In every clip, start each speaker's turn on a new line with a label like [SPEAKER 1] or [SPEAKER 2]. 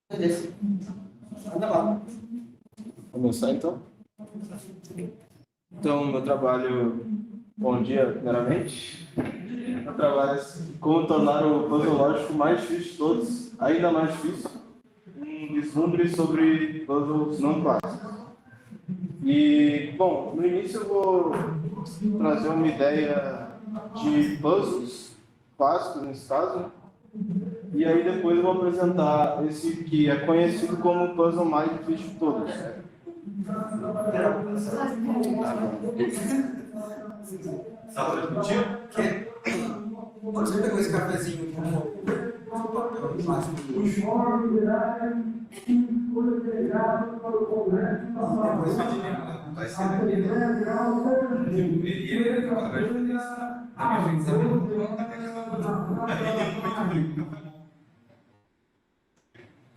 [SPEAKER 1] Beleza. Anda lá.
[SPEAKER 2] Começar então? Então, meu trabalho, bom dia, primeiramente. Meu trabalho é como tornar o puzzle lógico mais difícil de todos, ainda mais difícil, um vislumbre sobre puzzles não clássicos. E, bom, no início eu vou trazer uma ideia de puzzles clássicos, nesse caso, e aí depois eu vou apresentar esse que é conhecido como o puzzle mais difícil de todos.
[SPEAKER 1] Sala discutiu? Você pegou esse cafezinho com papel de plástico de luxo? Depois vai ser daqui, né? Ele vai fazer isso. Na minha frente, sabe?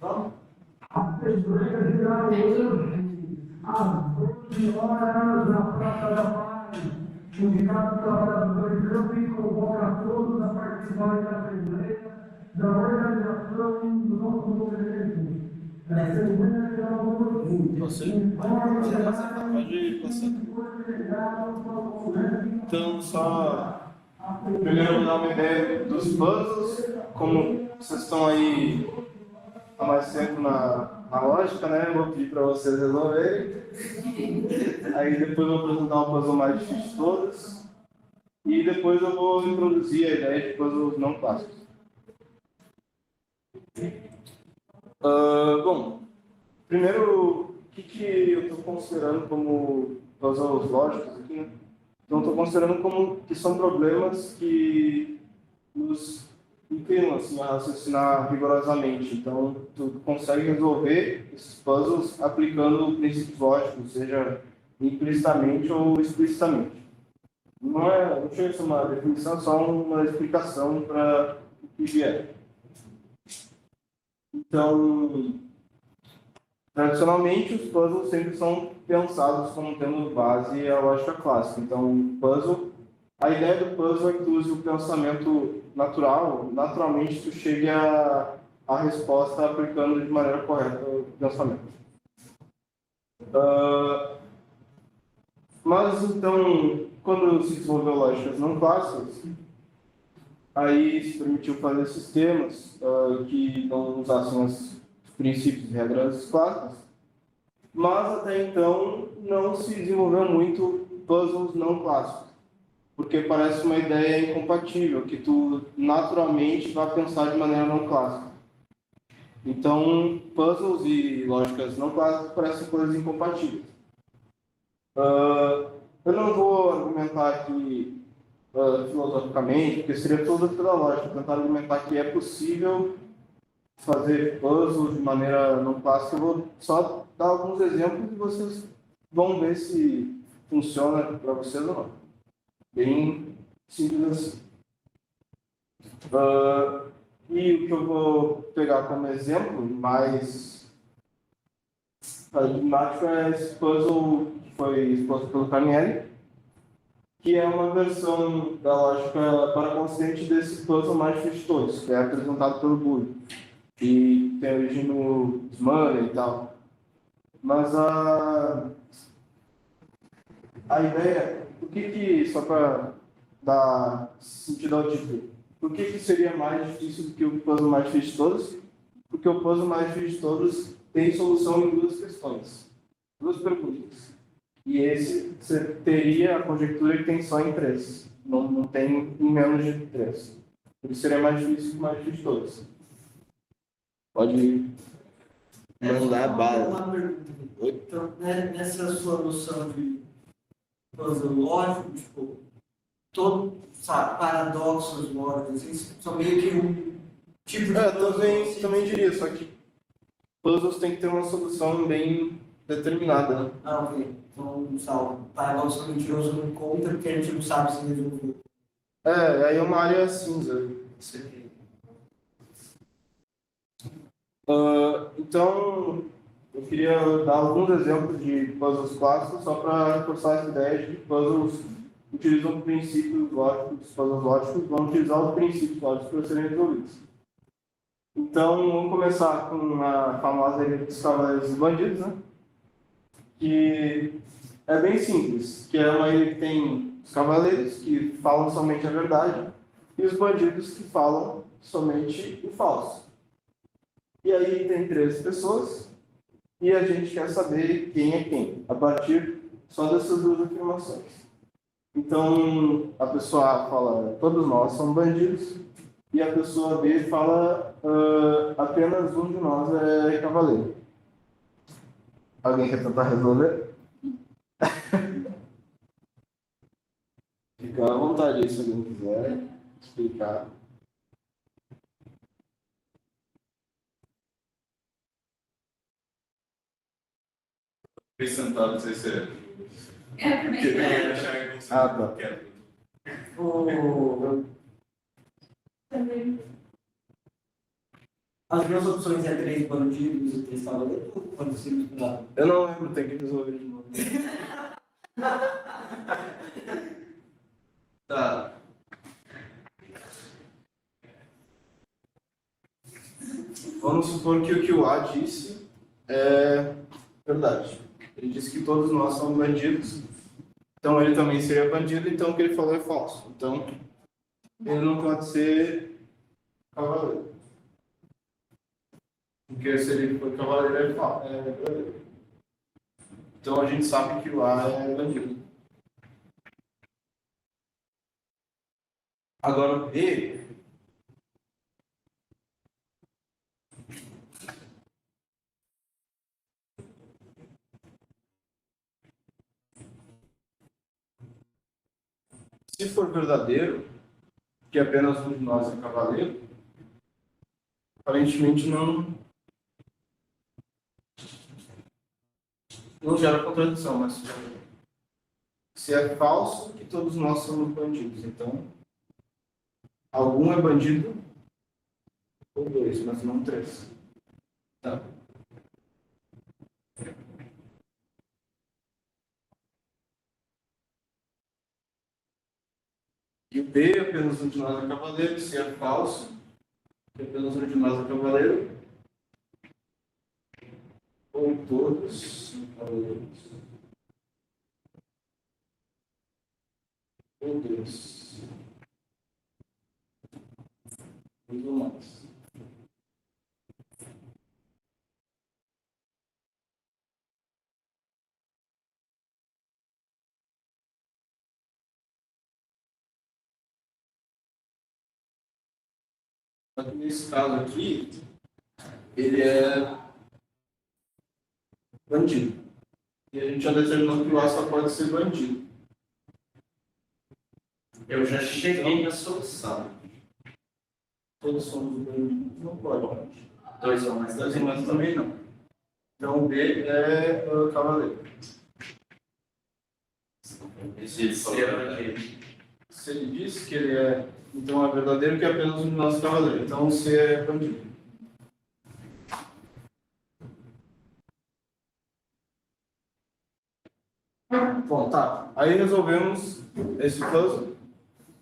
[SPEAKER 1] Vamos?
[SPEAKER 3] Sindicato dos Trabalhadores também convoca a todos a participarem da Assembleia da organização do nosso movimento. A Assembleia de Alunos.
[SPEAKER 2] Você? Pode passar. Então, só primeiro eu vou dar uma ideia dos puzzles, como vocês estão aí há mais tempo na lógica, né? Eu vou pedir para vocês resolverem. Aí depois eu vou apresentar um puzzle mais difícil de todos. E depois eu vou introduzir a ideia de puzzles não clássicos. Bom, primeiro, o que eu estou considerando como puzzles lógicos aqui, né? Então, estou considerando como que são problemas que nos inclinam assim, a raciocinar rigorosamente. Então, tu consegue resolver esses puzzles aplicando princípios lógicos, seja implicitamente ou explicitamente. Não chega a ser uma definição, é só uma explicação para o que vier. Então, tradicionalmente, os puzzles sempre são pensados como tendo base a lógica clássica. Então, a ideia do puzzle é que tu use o pensamento natural, naturalmente tu chegue a resposta aplicando de maneira correta o pensamento. Mas, então, quando se desenvolveu lógicas não clássicas, aí se permitiu fazer sistemas que não usassem os princípios e regras clássicas, mas até então não se desenvolveu muito puzzles não clássicos, porque parece uma ideia incompatível, que tu naturalmente vai pensar de maneira não clássica. Então, puzzles e lógicas não clássicas parecem coisas incompatíveis. Eu não vou argumentar aqui filosoficamente, porque seria filosofia da lógica, tentar argumentar que é possível fazer puzzles de maneira não clássica. Eu vou só dar alguns exemplos e vocês vão ver se funciona para vocês ou não. Bem simples assim. E o que eu vou pegar como exemplo mais paradigmático é esse puzzle que foi exposto pelo Carnieri, que é uma versão da lógica paraconsciente desse puzzle mais difícil de todos, que é apresentado pelo Boole, que tem origem no Smurley e tal. Mas a ideia, só para dar sentido ao título, por que seria mais difícil do que o puzzle mais difícil de todos? Porque o puzzle mais difícil de todos tem solução em duas questões, duas perguntas. E esse você teria a conjectura que tem só em 3, não tem em menos de 3. Por isso seria mais difícil que o mais difícil de todos. Pode mandar bala.
[SPEAKER 1] Uma pergunta. Então, nessa sua noção de puzzle lógico, tipo, todo, sabe, paradoxos lógicos, assim, são meio que um tipo de puzzle.
[SPEAKER 2] Também diria, só que puzzles tem que ter uma solução bem determinada, né?
[SPEAKER 1] Ok. Então, sabe, paradoxo mentiroso não conta porque a gente não sabe se resolver.
[SPEAKER 2] Aí é uma área cinza. Então, eu queria dar alguns exemplos de puzzles clássicos só para reforçar essa ideia de que puzzles utilizam princípios lógicos, puzzles lógicos vão utilizar os princípios lógicos para serem resolvidos. Então, vamos começar com a famosa Ilha dos Cavaleiros dos Bandidos, né? Que é bem simples, que é uma ilha que tem os cavaleiros que falam somente a verdade e os bandidos que falam somente o falso. E aí tem 13 pessoas e a gente quer saber quem é quem, a partir só dessas duas afirmações. Então, a pessoa A fala, todos nós somos bandidos, e a pessoa B fala, apenas um de nós é cavaleiro. Alguém quer tentar resolver? Fica à vontade aí, se alguém quiser explicar.
[SPEAKER 4] Fiquei sentado, não sei se é.
[SPEAKER 2] Ah, tá.
[SPEAKER 1] As duas opções é 3 bandidos e 3 cavaleiros, ou pode ser misturado?
[SPEAKER 2] Eu não lembro, tem que resolver de novo. Tá. Vamos supor que o que o A disse é verdade. Ele disse que todos nós somos bandidos, então ele também seria bandido, então o que ele falou é falso. Então, ele não pode ser cavaleiro. Porque se ele for cavaleiro, ele fala, é verdadeiro. Então a gente sabe que o A é bandido. Agora o B. Se for verdadeiro, que apenas um de nós é cavaleiro, aparentemente não gera contradição, mas se é falso, que todos nós somos bandidos. Então, algum é bandido, ou 2, mas não 3. Tá. E o B, apenas um de nós é cavaleiro, se é falso, que apenas um de nós é cavaleiro, ou todos são cavaleiros, ou 2, tudo mais. Só que nesse caso aqui, ele é bandido. E a gente já determinou que o A só pode ser bandido.
[SPEAKER 4] Eu já cheguei na solução.
[SPEAKER 2] Todos somos bandidos, não pode.
[SPEAKER 4] 2 são mais
[SPEAKER 2] 2
[SPEAKER 4] 2.
[SPEAKER 2] humanos também não. Então o B é o cavaleiro.
[SPEAKER 4] Esse ser aqui.
[SPEAKER 2] Se ele disse que ele é, então é verdadeiro, que é apenas um de nós cavaleiro. Então o C é bandido. Bom, tá. Aí resolvemos esse puzzle,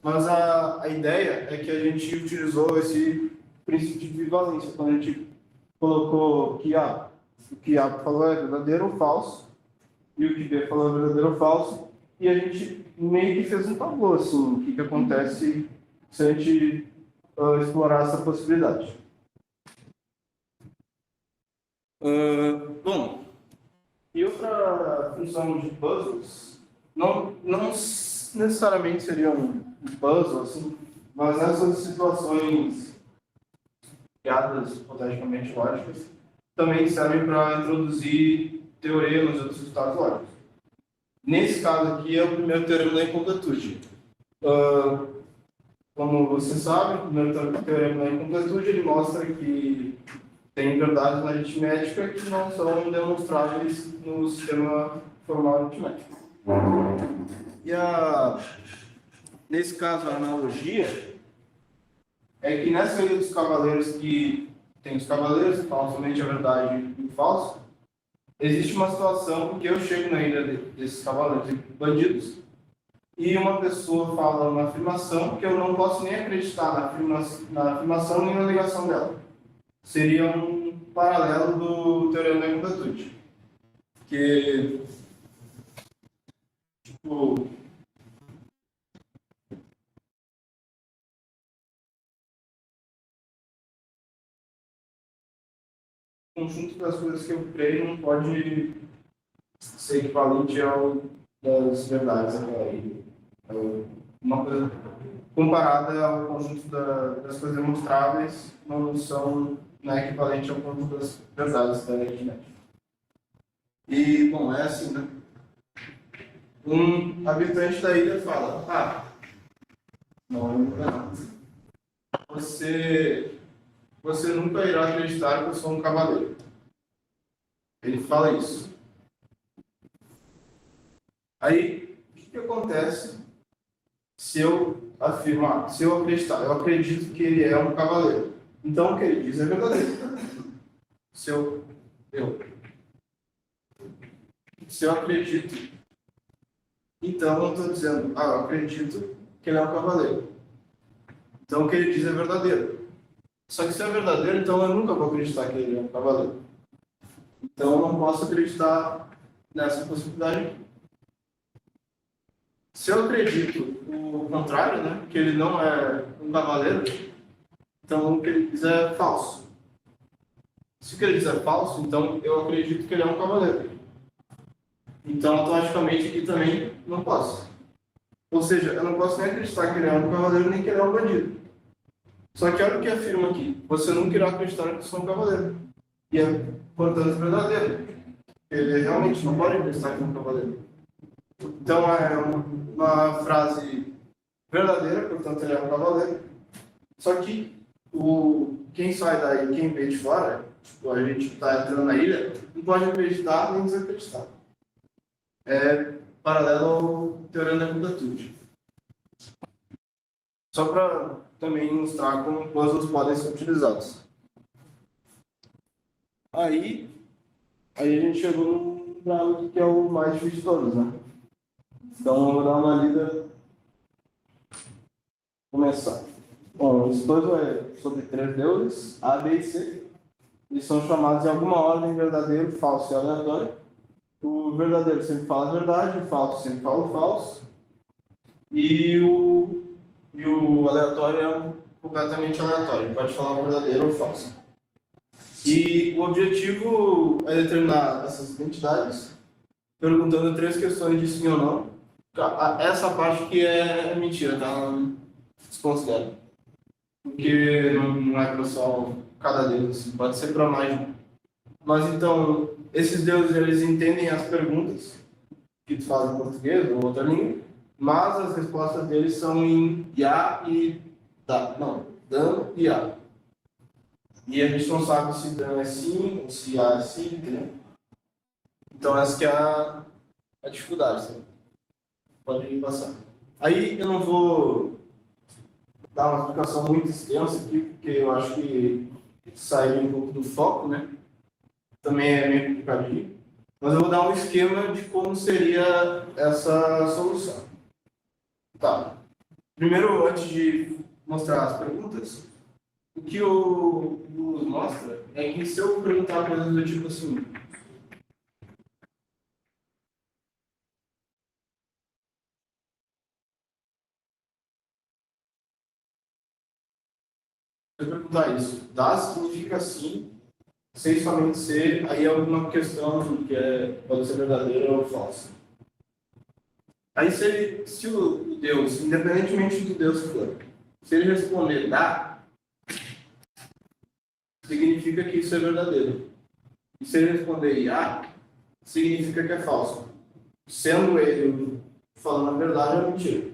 [SPEAKER 2] mas a ideia é que a gente utilizou esse princípio de equivalência, quando a gente colocou que o que A falou é verdadeiro ou falso, e o que B falou é verdadeiro ou falso, e a gente meio que fez um tabu, assim, o que acontece se a gente explorar essa possibilidade. Bom, e outra função de puzzles, não necessariamente seria um puzzle, assim, mas nessas situações piadas hipoteticamente lógicas, também servem para introduzir teoremas e outros resultados lógicos. Nesse caso aqui é o primeiro teorema da incompletude. Como você sabe, o primeiro teorema da incompletude ele mostra que tem verdades na aritmética que não são demonstráveis no sistema formal aritmético. E nesse caso, a analogia é que nessa ilha dos cavaleiros que tem os cavaleiros que falam somente a verdade e o falso, existe uma situação em que eu chego na ilha desses cavaleiros e bandidos e uma pessoa fala uma afirmação que eu não posso nem acreditar na afirmação nem na negação dela. seria um paralelo do teorema da incompletude. Que, tipo, o conjunto das coisas que eu criei não pode ser equivalente ao das verdades. Uma coisa comparada ao conjunto das coisas demonstráveis não é equivalente ao conjunto das verdades da internet. E, bom, é assim, né? Um habitante da ilha fala, não. Você nunca irá acreditar que eu sou um cavaleiro. Ele fala isso. Aí, o que acontece se eu afirmar, se eu acreditar? Eu acredito que ele é um cavaleiro. Então, o que ele diz é verdadeiro. Se eu acredito, então eu estou dizendo, eu acredito que ele é um cavaleiro. Então, o que ele diz é verdadeiro. Só que se é verdadeiro, então eu nunca vou acreditar que ele é um cavaleiro. Então, eu não posso acreditar nessa possibilidade. Se eu acredito o contrário, né, que ele não é um cavaleiro, então o que ele diz é falso. Se o que ele diz é falso, então eu acredito que ele é um cavaleiro. Então, automaticamente, aqui também não posso. Ou seja, eu não posso nem acreditar que ele é um cavaleiro, nem que ele é um bandido. Só que olha o que afirma aqui. Você nunca irá acreditar que eu sou um cavaleiro. E é, portanto, verdadeiro. Ele realmente não pode acreditar que é um cavaleiro. Então, é uma frase verdadeira, portanto, ele é um cavaleiro. Só que quem sai daí, quem vê de fora, tipo, a gente está entrando na ilha, não pode acreditar nem desacreditar. É paralelo ao teorema da incompletude. Só para também mostrar como puzzles podem ser utilizados. Aí a gente chegou para algo que é o mais difícil de todos, né? Então, eu vou dar uma lida. Começar. Bom, esse puzzle é sobre 3 deuses, A, B e C. Eles são chamados em alguma ordem verdadeiro, falso e aleatório. O verdadeiro sempre fala a verdade, o falso sempre fala o falso. E o aleatório é completamente aleatório. Ele pode falar o verdadeiro ou o falso. E o objetivo é determinar essas identidades, perguntando 3 questões de sim ou não. Essa parte que é mentira, tá? Desconsidera. Porque não é para só cada deus, assim, pode ser para mais. Mas então, esses deuses, eles entendem as perguntas que tu faz em português ou outra língua, mas as respostas deles são em Ya e Da. Não, Dan e Ya. E a gente não sabe se Dan é sim ou se Ya é sim, entendeu? Então essa que é a dificuldade, sabe? Pode passar. Aí eu não vou dar uma explicação muito extensa aqui, porque eu acho que saiu um pouco do foco, né? Também é meio complicadinho. Mas eu vou dar um esquema de como seria essa solução. Tá. Primeiro, antes de mostrar as perguntas, o que o Luz mostra é que se eu perguntar coisas do tipo assim, se eu perguntar isso, dá significa sim, sem somente ser, aí é alguma questão que pode ser verdadeira ou falsa. Aí se o Deus, independentemente do Deus que for, se ele responder dá, significa que isso é verdadeiro. E se ele responder ya, significa que é falso. Sendo ele falando a verdade ou a mentira.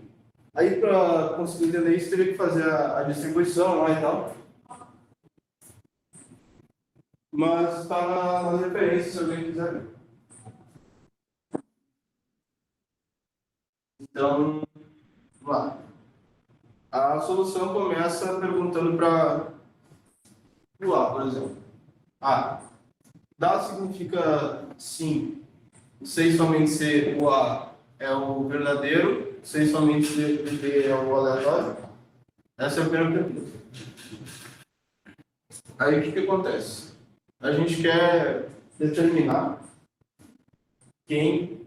[SPEAKER 2] Aí para conseguir entender isso, teria que fazer a distribuição lá e tal. Mas está nas referências, se alguém quiser ver. Então, vamos lá. A solução começa perguntando para o A, por exemplo. A. Dá significa sim. Sem somente ser o A é o verdadeiro, sem somente ser B é o aleatório. Essa é a primeira pergunta. Aí o que acontece? A gente quer determinar quem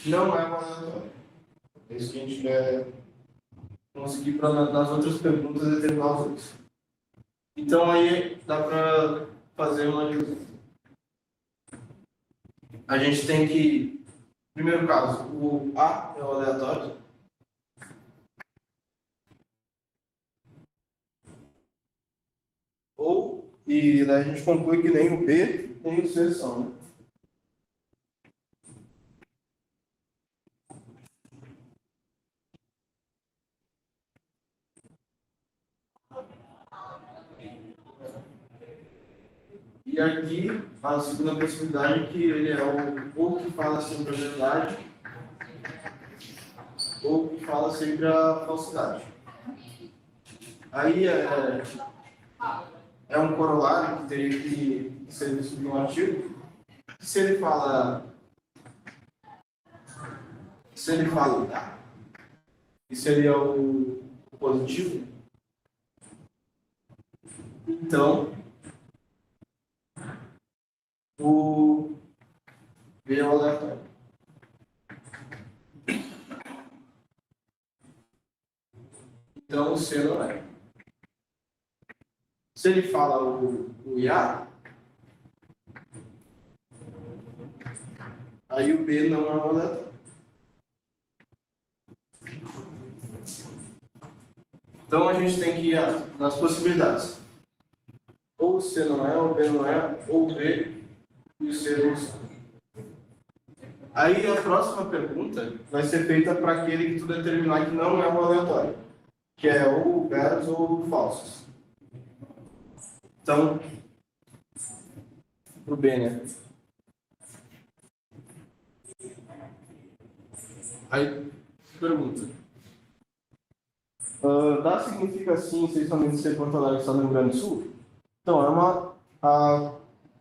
[SPEAKER 2] não é um aleatório. É isso que a gente quer conseguir para nas outras perguntas determinar os outros. Então aí dá para fazer uma divisão. A gente tem que, no primeiro caso, o A é o aleatório. E daí a gente conclui que nem o B nem o C são, né? E aqui, a segunda possibilidade é que ele é ou que fala sempre a verdade, ou que fala sempre a falsidade. Aí é um corolário que teria que ser visto no artigo. Se ele fala e seria o positivo, então o B é o aleatório. Então o C não é. Se ele fala o IA, aí o B não é o aleatório. Então a gente tem que ir nas possibilidades. Ou o C não é, ou o B não é, ou o B e o C não são. Aí a próxima pergunta vai ser feita para aquele que tu determinar que não é o aleatório, que é ou veros ou falsos. Então, o B, né? Aí, pergunta. Dá significa sim, se somente ser Porto Alegre está no Rio Grande do Sul? Então, a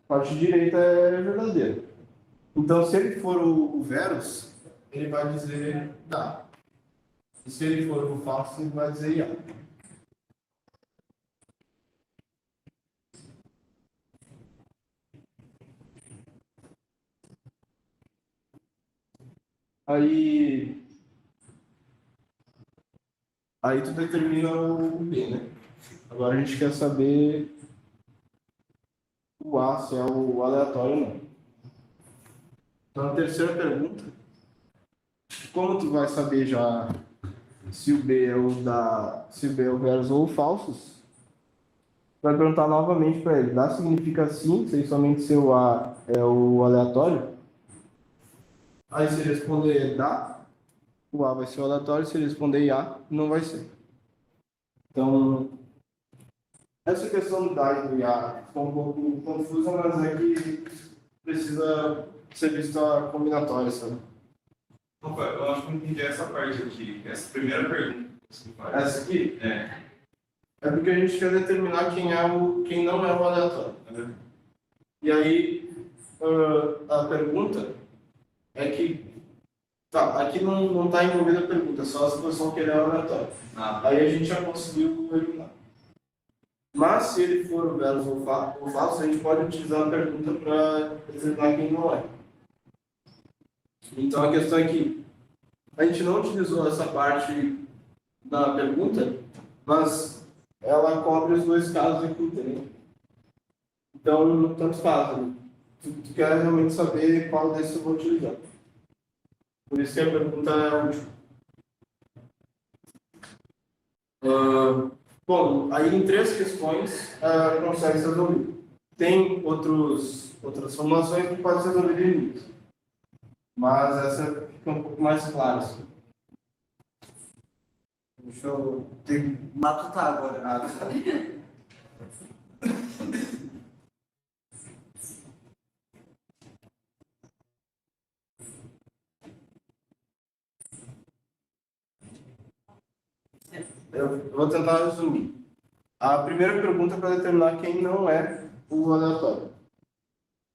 [SPEAKER 2] parte direita é verdadeira. Então, se ele for o veros, ele vai dizer dá. E se ele for o falso, ele vai dizer ia. Aí tu determina o B, né? Agora a gente quer saber o A, se é o aleatório ou não. Então, a terceira pergunta, como tu vai saber já se o B é o veros ou o falsos? Vai perguntar novamente para ele, dá significa sim, se somente se o A é o aleatório? Aí se ele responder dá, o A vai ser o aleatório, se ele responder IA, não vai ser. Então, essa questão do DA e do IA ficou um pouco confusa, mas é que precisa ser vista combinatória, sabe?
[SPEAKER 4] Rafael, eu acho que não entendi essa parte aqui, essa primeira pergunta.
[SPEAKER 2] Essa aqui
[SPEAKER 4] É.
[SPEAKER 2] é porque a gente quer determinar quem não é o aleatório. Né? E aí, a pergunta é que tá, aqui não está envolvida a pergunta, só a situação que ele é aleatório. Aí a gente já conseguiu eliminar. Mas se ele for o veros ou falso, a gente pode utilizar a pergunta para determinar quem não é. Então a questão é que a gente não utilizou essa parte da pergunta, mas ela cobre os dois casos aqui, entendeu? Então, tanto faz. Né? Tu quer realmente saber qual desses eu vou utilizar. Por isso que a pergunta é útil. Bom, aí em 3 questões consegue ser resolvido. Tem outras formulações que podem ser resolvidas em linhas. Mas essa fica um pouco mais clara. Assim. Deixa eu ter que
[SPEAKER 1] matutar agora.
[SPEAKER 2] Eu vou tentar resumir. A primeira pergunta é para determinar quem não é o aleatório.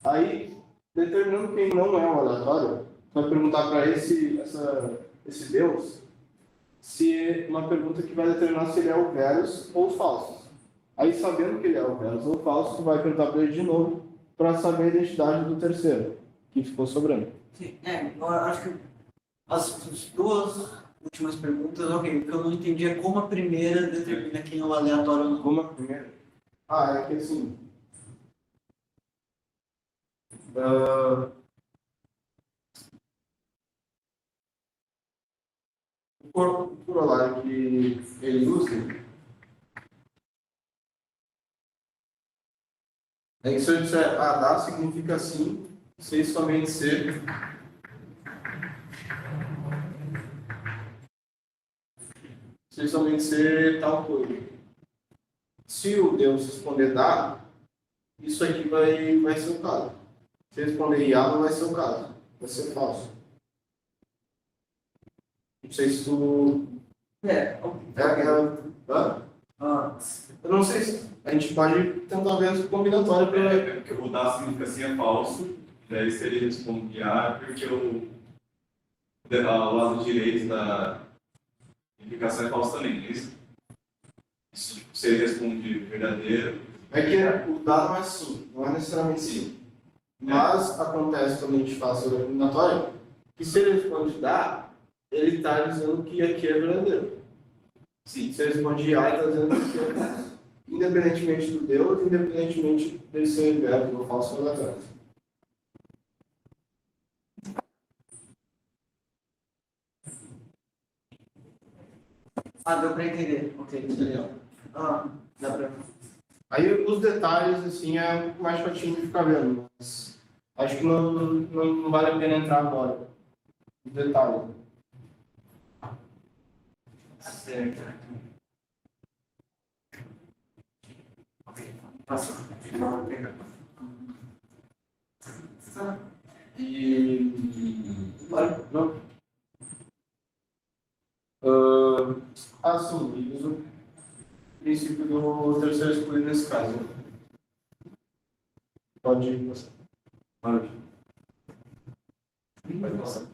[SPEAKER 2] Aí, determinando quem não é o aleatório, vai perguntar para esse Deus se é uma pergunta que vai determinar se ele é o veros ou o falso. Aí, sabendo que ele é o verso ou falso, tu vai perguntar para ele de novo para saber a identidade do terceiro, que ficou sobrando.
[SPEAKER 1] Sim, eu acho que as duas últimas perguntas, ok, o que eu não entendi é como a primeira determina quem é o aleatório ou não.
[SPEAKER 2] Como a primeira? É que assim. O corolário que ele usa é que se eu disser dá significa sim, sem somente ser. Sem somente ser tal coisa. Se o Deus responder dá, isso aqui vai ser o caso. Se responder IA, não vai ser o caso. Vai ser falso. Não sei se tu. Eu não sei se. A gente pode tentar ver essa combinatória para.
[SPEAKER 4] Porque o dá significa sim é falso, daí se ele responde porque o lado direito da implicação é falso também, é isso? Se ele responde verdadeiro.
[SPEAKER 2] É que o dado não é sim, não é necessariamente sim. Mas acontece quando a gente faz a combinatória que se ele responde dá, ele está dizendo que aqui é verdadeiro. Sim. Se ele responde A, ele está dizendo que aqui é falso. Independentemente do Deus, independentemente dele ser verbo ou falso ou verdadeiro.
[SPEAKER 1] Deu para entender. Ok, legal. Dá para.
[SPEAKER 2] Aí os detalhes, assim, é um pouco mais chatinho de ficar vendo, mas acho que não vale a pena entrar agora. Os detalhes.
[SPEAKER 1] Certo. Passa.
[SPEAKER 2] E. Não. Sim, e uso o princípio do terceiro excluído nesse caso. Pode ir, você. Pode passar.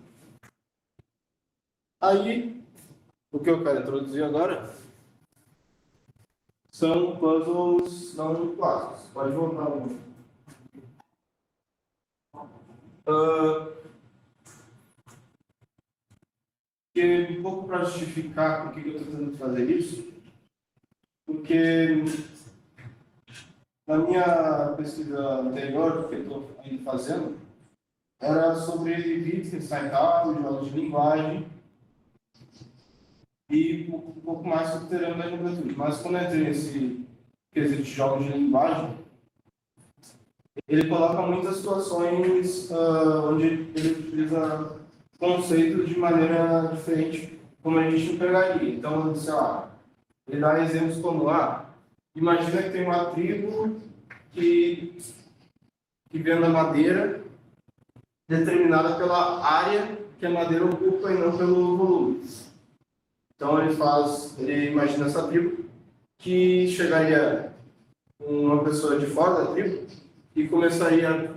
[SPEAKER 2] Aí, o que eu quero introduzir agora são puzzles não clássicos. Pode voltar um. Um pouco para justificar por que eu estou tentando fazer isso, porque na minha pesquisa anterior, que eu estou ainda fazendo, era sobre Wittgenstein, jogos de linguagem, e um pouco mais sobre teorema da juventude. Mas quando eu entrei nesse quesito de jogos de linguagem, ele coloca muitas situações onde ele utiliza conceitos de maneira diferente, como a gente empregaria. Então, sei lá, ele dá exemplos como, imagina que tem uma tribo que vende madeira determinada pela área que a madeira ocupa e não pelo volume. Então, ele imagina essa tribo que chegaria uma pessoa de fora da tribo e começaria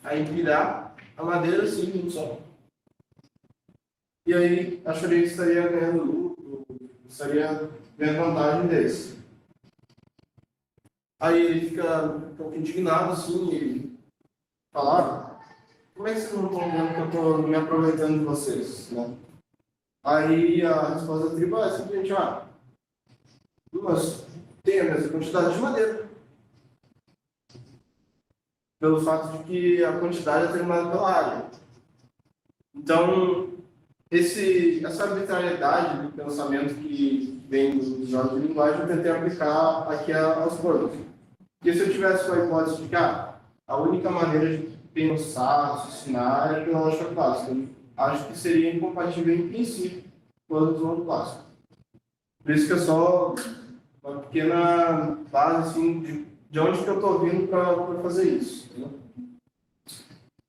[SPEAKER 2] a empilhar a madeira assim, no sol. E aí, acharia que estaria ganhando lucro, estaria ganhando vantagem desse. Aí ele fica um pouco indignado, assim, e fala, como é que vocês não estão vendo que eu estou me aproveitando de vocês, né? Aí a resposta da tribo é simplesmente, mas tem a mesma quantidade de madeira. Pelo fato de que a quantidade é determinada pela área. Então, essa arbitrariedade do pensamento que vem dos jogos de linguagem, eu tentei aplicar aqui aos puzzles. Porque se eu tivesse com a hipótese de que a única maneira de pensar, raciocinar é pela lógica clássica, acho que seria incompatível em princípio com o uso clássico. Por isso que é só uma pequena base assim, de onde que eu estou vindo para fazer isso. Né?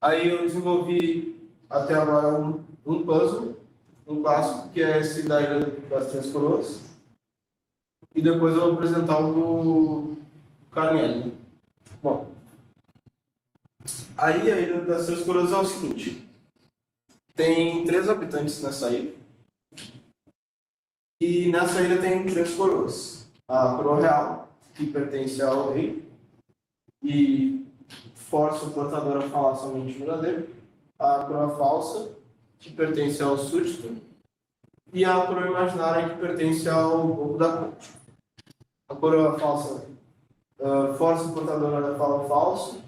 [SPEAKER 2] Aí eu desenvolvi até agora um puzzle, um clássico, que é esse da Ilha das Três Coroas. E depois eu vou apresentar o do Carnelli. Bom, aí a Ilha das Três Coroas é o seguinte. Tem 3 habitantes nessa ilha. E nessa ilha tem 3 coroas. A coroa real, que pertence ao rei e força o portador a falar somente o verdadeiro, a coroa falsa, que pertence ao súdito, e a coroa imaginária, que pertence ao bobo da corte. A coroa falsa força o portador a falar falso,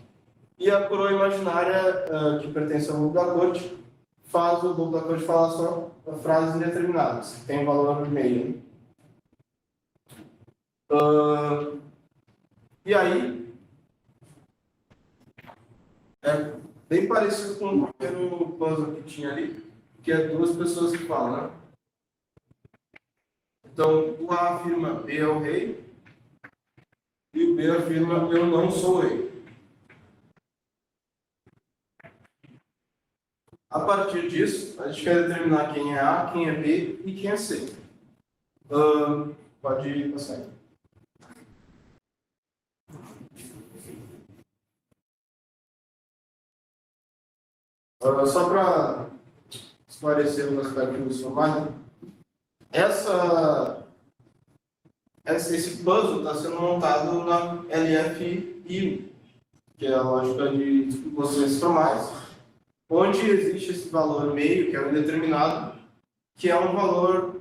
[SPEAKER 2] e a coroa imaginária, que pertence ao bobo da corte, faz o bobo da corte falar só frases indeterminadas, que tem valor meio. E aí, é bem parecido com o primeiro puzzle que tinha ali, que é duas pessoas que falam, né? Então, o A afirma B é o rei, e o B afirma eu não sou o rei. A partir disso, a gente quer determinar quem é A, quem é B e quem é C. Pode passar aí. Só para esclarecer os aspectos formais, esse puzzle está sendo montado na LFI, que é a lógica de distribuições formais, onde existe esse valor meio, que é o indeterminado, que é um valor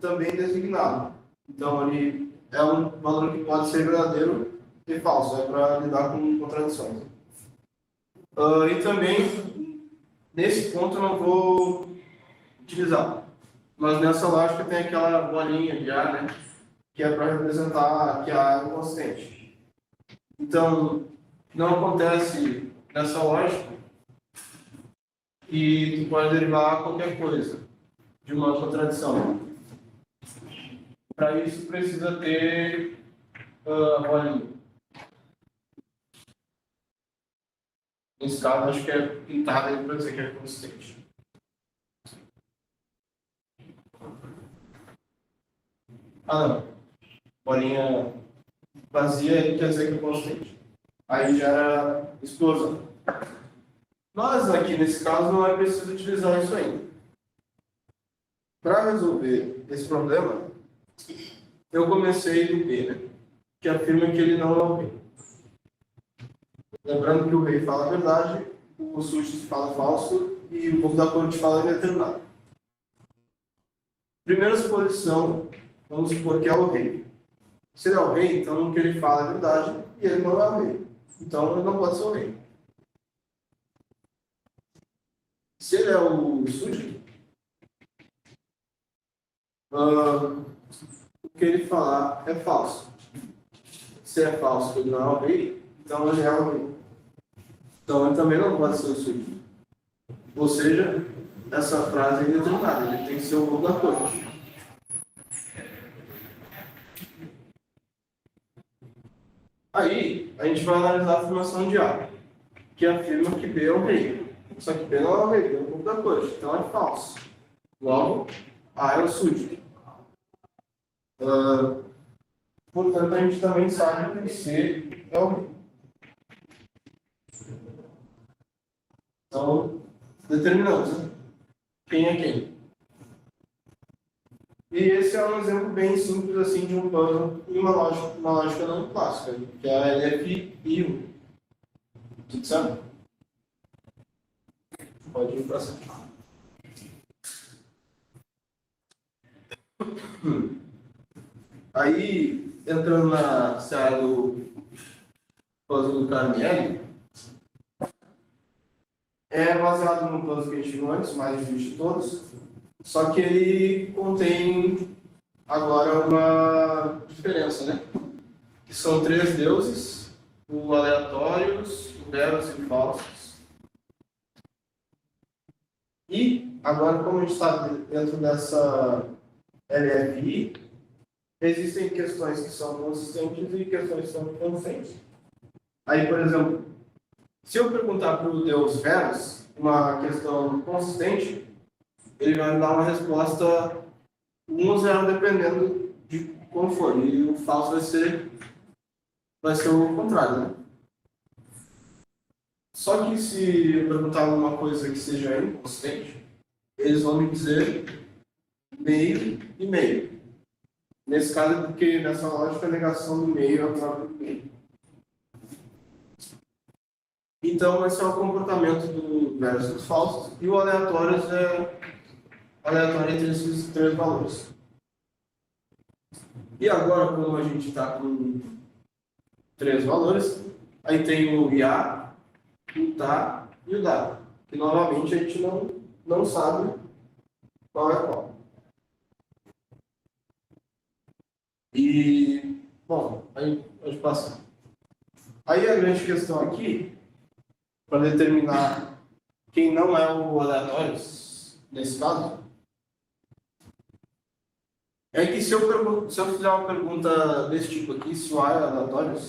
[SPEAKER 2] também designado. Então, ele é um valor que pode ser verdadeiro e falso, é para lidar com contradições. E também, nesse ponto, eu não vou utilizar. Mas nessa lógica tem aquela bolinha de A, né? Que é para representar que A é um constante. Então, não acontece nessa lógica e tu pode derivar qualquer coisa de uma contradição. Para isso, precisa ter a bolinha. Nesse caso, acho que é pintada para dizer que é consistente. Não. Bolinha vazia quer dizer que é consistente. Aí gera explosão. Mas aqui, nesse caso, não é preciso utilizar isso ainda. Para resolver esse problema, eu comecei do B, né? Que afirma que ele não é o rei. Lembrando que o rei fala a verdade, o súdito fala falso e o povo da corte fala indeterminado. Primeira suposição, vamos supor que é o rei. Se ele é o rei, então o que ele fala é verdade e ele não é o rei. Então ele não pode ser o rei. Se ele é o súdito, o que ele falar é falso. Se é falso que ele não é o rei, então ele é o rei. Então ele também não pode ser o súdito. Ou seja, essa frase é indeterminada, ele tem que ser o povo da corte. Aí, a gente vai analisar a afirmação de A, que afirma que B é o rei. Só que B não é o rei, B é o povo da corte, então é falso. Logo, A é o súdito. Portanto, a gente também sabe que C é o rei. Então, determinamos, né? Quem é quem. E esse é um exemplo bem simples assim de um puzzle e uma lógica não clássica, que é a LFI1. Tudo certo? Pode ir para cima. Aí, entrando na seara do puzzle do Carmiel, é baseado no puzzle que a gente viu antes, mais difícil de todos, só que ele contém agora uma diferença, né? Que são 3 deuses, o aleatórios, o veros e o falsos. E agora, como a gente está dentro dessa LFI, existem questões que são consistentes e questões que são inconsistentes. Aí, por exemplo, se eu perguntar para o Deus Veros uma questão consistente, ele vai me dar uma resposta 1 ou 0, dependendo de como for. E o falso vai ser o contrário, né? Só que se eu perguntar alguma coisa que seja inconsistente, eles vão me dizer meio e meio. Nesse caso é porque nessa lógica a negação do meio é a própria do meio. Então esse é o comportamento do versus falsos e o aleatório é aleatório entre esses três valores. E agora, como a gente está com três valores, aí tem o IA, o tá e o dá. Que novamente a gente não sabe qual é qual. E, bom, aí pode passar. Aí a grande questão aqui, para determinar quem não é o aleatório, nesse caso, é que se eu fizer uma pergunta desse tipo aqui, se o A é aleatório,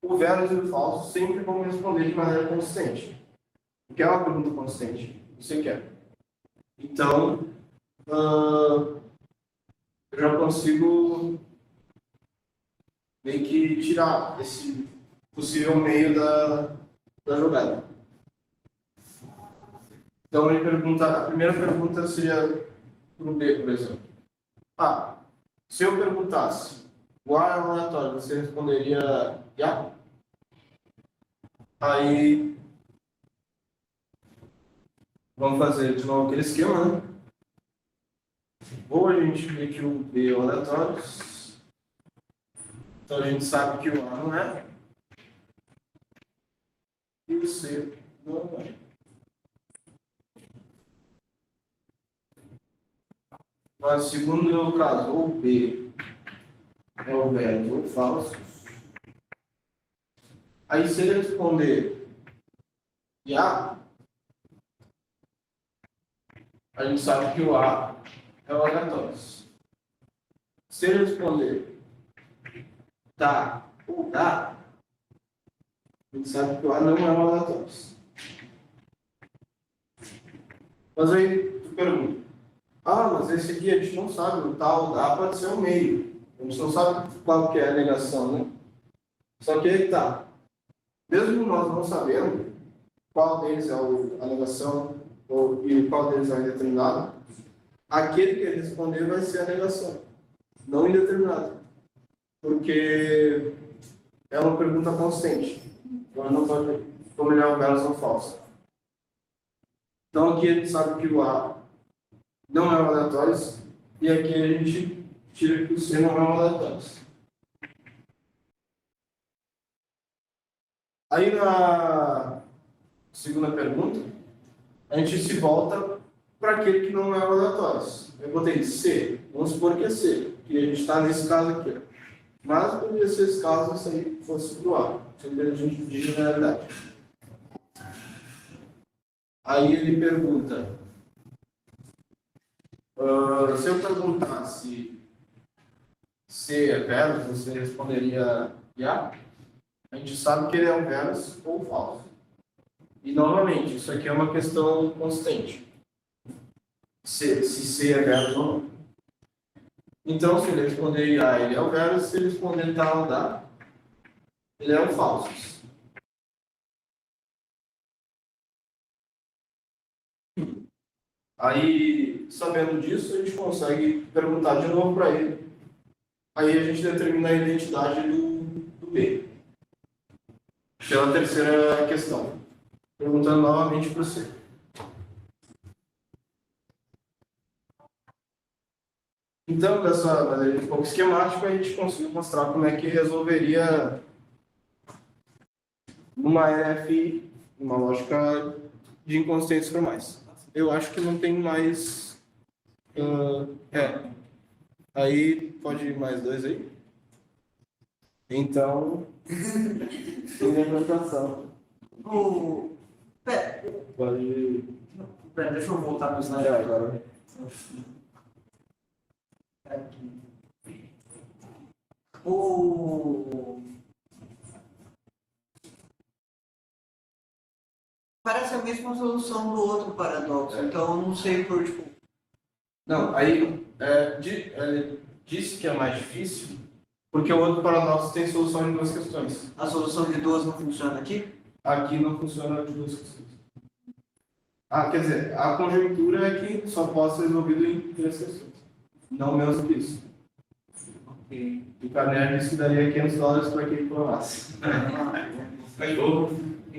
[SPEAKER 2] o verus e o falso sempre vão responder de maneira consistente. Porque é uma pergunta consistente. Você quer. Então, eu já consigo meio que tirar esse possível meio da jogada. Então, ele pergunta, a primeira pergunta seria para o B, por exemplo. Se eu perguntasse o A é um aleatório, você responderia já? Aí, vamos fazer de novo aquele esquema, né? Ou a gente vê que o B é um aleatório, então a gente sabe que o A não é, e o C não é. Mas, segundo o caso, ou B é o verbo ou falso. Aí, se ele responder já, a gente sabe que o A é o aleatório. Se ele responder tá ou dá, a gente sabe que o A não é o aleatório. Mas aí, tu pergunta. Mas esse aqui a gente não sabe, o tal dá pode ser o meio. A gente não sabe qual que é a negação, né? Só que aí tá. Mesmo nós não sabendo qual deles é a negação e qual deles é o indeterminado, aquele que ele responder vai ser a negação, não indeterminado. Porque é uma pergunta consistente. Então não pode combinar o verbo ou falso. Então aqui a gente sabe que o A não é um aleatório, e aqui a gente tira que o C não é um aleatório. Aí na segunda pergunta, a gente se volta para aquele que não é um aleatório. Eu botei C, vamos supor que é C, que a gente está nesse caso aqui. Mas poderia ser esse caso se aí fosse para o A, sempre a gente de generalidade. Aí ele pergunta. Se eu perguntasse se é verus, você responderia já? A gente sabe que ele é um verus ou falso. E, novamente, isso aqui é uma questão consistente. Se C é verus ou não. Então, se ele responder já, ele é um verus. Se ele responder tá ou dá, ele é um falso. Aí, sabendo disso, a gente consegue perguntar de novo para ele. Aí a gente determina a identidade do B. Pela terceira questão. Perguntando novamente para você. Então, dessa maneira um pouco esquemática, a gente conseguiu mostrar como é que resolveria uma NF, uma lógica de inconsistentes formais. Eu acho que não tem mais... Aí, pode ir mais dois aí? Então, tem a apresentação. Pode...
[SPEAKER 1] Pera, deixa eu voltar no slide.
[SPEAKER 2] agora.
[SPEAKER 1] Parece a mesma solução do outro paradoxo, então eu não sei por tipo.
[SPEAKER 2] Não, aí disse que é mais difícil, porque o outro paradoxo tem solução em duas questões.
[SPEAKER 1] A solução de duas não funciona aqui?
[SPEAKER 2] Aqui não funciona de duas questões. Quer dizer, a conjuntura é que só pode ser resolvido em três questões. não menos que isso.
[SPEAKER 1] Ok.
[SPEAKER 2] O caderno isso daria $500 para quem provasse.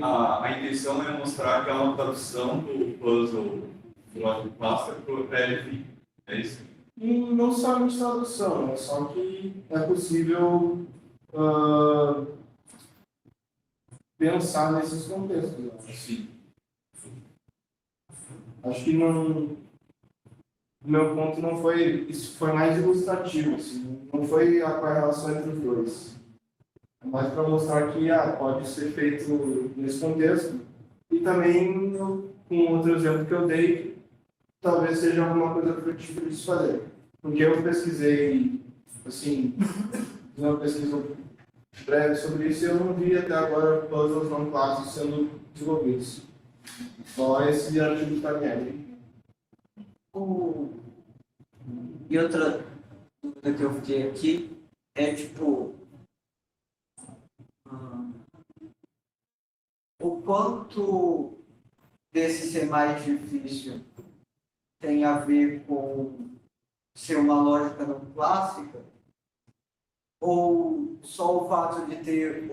[SPEAKER 4] A intenção é mostrar que é uma tradução do puzzle do Logic Cluster para o PLF. É isso?
[SPEAKER 2] Não somente tradução, é só que é possível pensar nesses contextos. Eu acho.
[SPEAKER 4] Sim.
[SPEAKER 2] Acho que não. O meu ponto não foi. Isso foi mais ilustrativo, assim, não foi a correlação entre os dois. É mais para mostrar que pode ser feito nesse contexto. E também, com outro exemplo que eu dei, talvez seja alguma coisa frutífera de se fazer. Porque eu pesquisei, assim, uma pesquisa breve sobre isso e eu não vi até agora puzzles não clássicos sendo desenvolvidos. Só esse artigo está Tarnier.
[SPEAKER 1] E outra dúvida que eu fiquei aqui é tipo o quanto desse ser mais difícil tem a ver com ser uma lógica não clássica ou só o fato de ter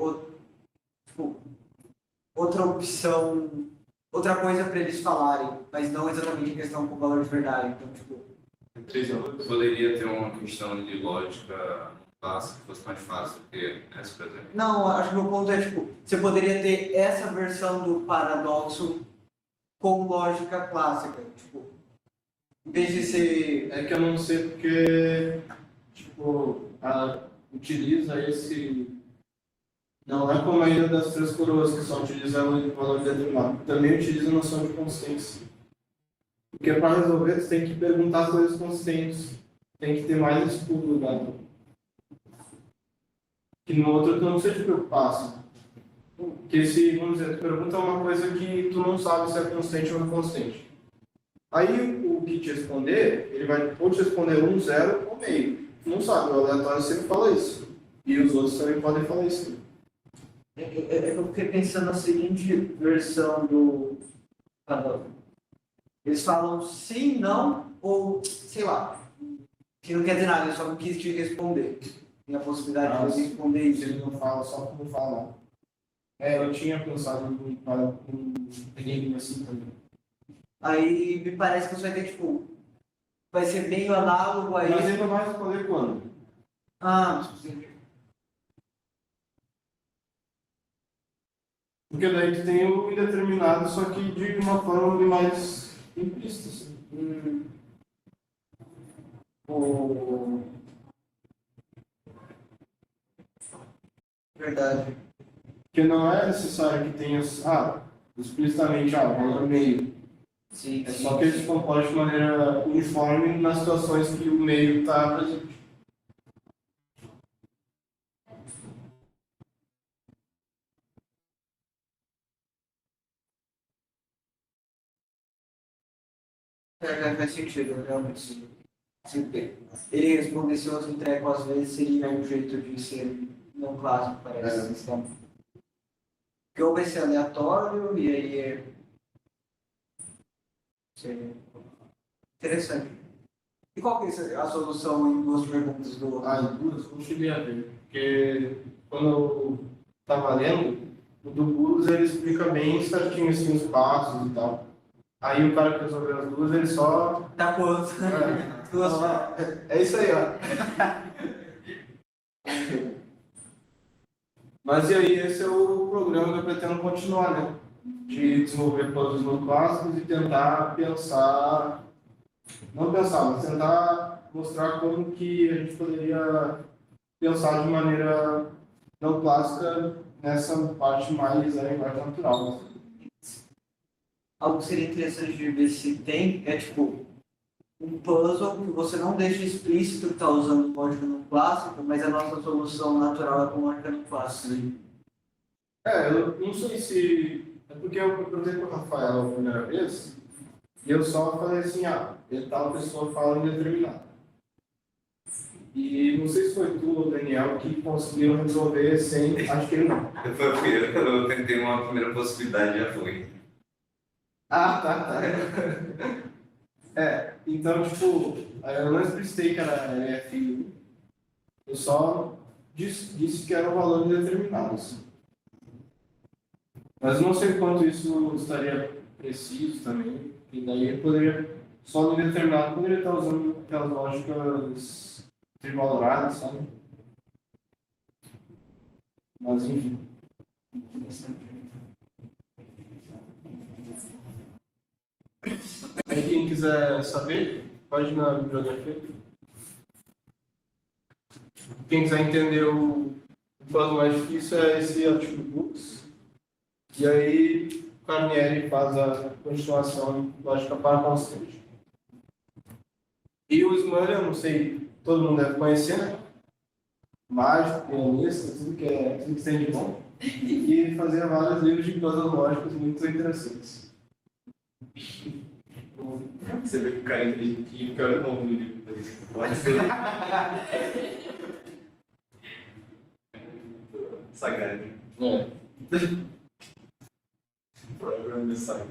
[SPEAKER 1] outra opção, outra coisa para eles falarem, mas não exatamente questão com valor de verdade. Então, tipo,
[SPEAKER 5] Poderia ter uma questão de lógica clássica que fosse mais fácil do que essa, por exemplo.
[SPEAKER 1] não, acho que o meu ponto é, tipo, você poderia ter essa versão do paradoxo com lógica clássica, tipo, em vez de ser...
[SPEAKER 2] É que eu não sei porque, tipo, utiliza esse... Não é como a Ilha das Três Coroas, que só utiliza o valor determinado. Também utiliza a noção de consistência. Porque para resolver, você tem que perguntar coisas consistentes. Tem que ter mais estudo, né? Que no outro tu não precisa te preocupar, assim. Porque se, vamos dizer, tu pergunta uma coisa que tu não sabe se é consistente ou não consistente. Aí o que te responder, ele vai ou te responder 1, 0 ou meio. Tu não sabe, o aleatório sempre fala isso. E os outros também podem falar isso.
[SPEAKER 1] Eu fiquei pensando na seguinte versão do paradoxo. Eles falam sim, não, ou sei lá, que não quer dizer nada, eu só não quis te responder. Tem a possibilidade de eu responder isso.
[SPEAKER 2] Ele não fala, só que não fala. Eu tinha pensado em enigma assim também.
[SPEAKER 1] Aí me parece que você vai ter, tipo, vai ser meio análogo a
[SPEAKER 2] Mas
[SPEAKER 1] isso.
[SPEAKER 2] ele não vai responder quando?
[SPEAKER 1] Sim.
[SPEAKER 2] Porque daí tu tem o indeterminado, só que de uma forma bem mais implícita. Assim.
[SPEAKER 1] Verdade.
[SPEAKER 2] Porque não é necessário que tenha explicitamente o valor meio.
[SPEAKER 1] Sim,
[SPEAKER 2] É só que ele se comporte de maneira uniforme nas situações que o meio está presente.
[SPEAKER 1] Faz sentido, realmente. Se ele respondesse outro treco, às vezes seria um jeito de ser não clássico, parece. Então, porque ou vai ser aleatório e aí seria interessante. E qual que é a solução em duas perguntas do outro?
[SPEAKER 2] Em duas, não cheguei a ver. Porque quando eu estava lendo, o do Burgos ele explica bem certinho assim, os passos e tal. Aí o cara que resolveu as duas, ele só.
[SPEAKER 1] Tá quanto? Duas.
[SPEAKER 2] É isso aí, ó. Mas e aí, esse é o programa que eu pretendo continuar, né? De desenvolver puzzles não clássicos e tentar pensar. Não pensar, mas tentar mostrar como que a gente poderia pensar de maneira não clássica nessa parte mais natural.
[SPEAKER 1] Algo que seria interessante de ver se tem é tipo um puzzle que você não deixa explícito que está usando lógica não clássica, mas a nossa solução natural é com lógica não clássica.
[SPEAKER 2] Eu não sei se. É porque eu perguntei para o Rafael a primeira vez e eu só falei assim: tal pessoa fala indeterminado. E não sei se foi tu ou o Daniel que conseguiram resolver sem. Acho que ele não.
[SPEAKER 5] Foi o primeiro, eu tentei uma primeira possibilidade, já foi.
[SPEAKER 2] Tá. Então, tipo, eu não explicitei que era LFI. Eu só disse que era um valor indeterminado. Assim. Mas eu não sei quanto isso estaria preciso também. E daí eu poderia, só no indeterminado, poderia estar usando aquelas lógicas trivaloradas, sabe? Mas enfim. Aí quem quiser saber, pode ir na bibliografia. Quem quiser entender o plano mais difícil é esse artigo books. E aí o Carnieri faz a continuação lógica para constante. E o Smurl, eu não sei, todo mundo deve conhecer, né? Mágico, pianista, tudo que tem de bom. E ele fazia vários livros de classes lógicas muito interessantes.
[SPEAKER 4] Você vê que o cara é inteligente, porque olha o nome do livro. Pode ser. Sagaz.
[SPEAKER 2] É.
[SPEAKER 4] Programa de saga.